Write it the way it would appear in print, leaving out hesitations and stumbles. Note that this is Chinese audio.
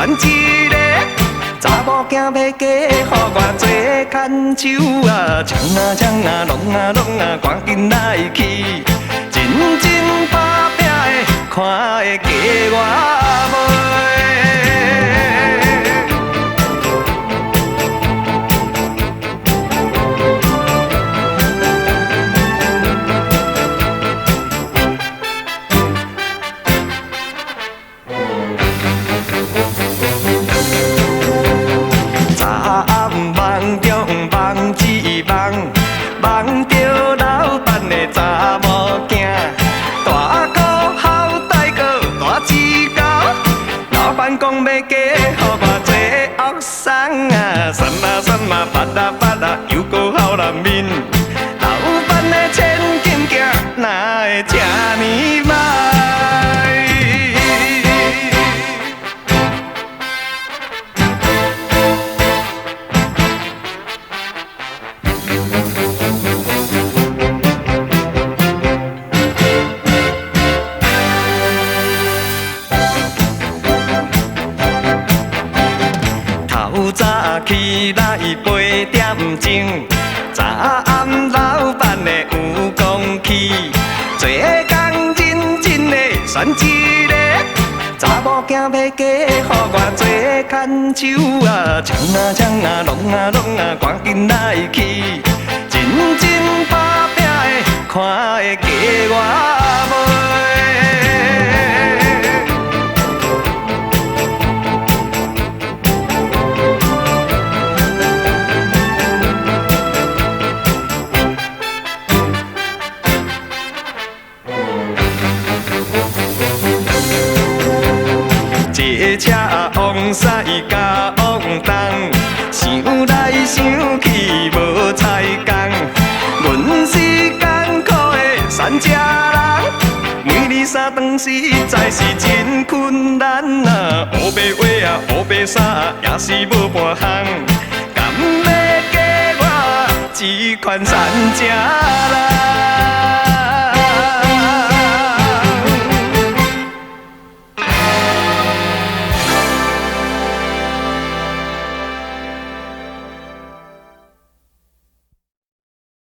选一个查某囝要嫁，予我做牵手啊，枪啊，拢啊，赶紧来去，真真打拼的，看会嫁我袂。梦中梦一梦，梦着老伴的查某囝，大哥好大哥大志高，老伴讲要嫁，予我做后生啊，什么巴拉又搁好人面，老伴的千金镜哪会这呢歹？早起来8点钟，早暗老伴的有讲起，做工认真的选一个查某囝要嫁，予我做牵手啊，枪啊，拢啊，赶紧来去，真真打拼的，看会嫁我袂。这车往西甲往东，想来想去无彩工。阮是艰苦的山车人，每日三顿实在是真困难啊！乌白话啊，乌白衫也是无半项，敢要嫁我这款山车人？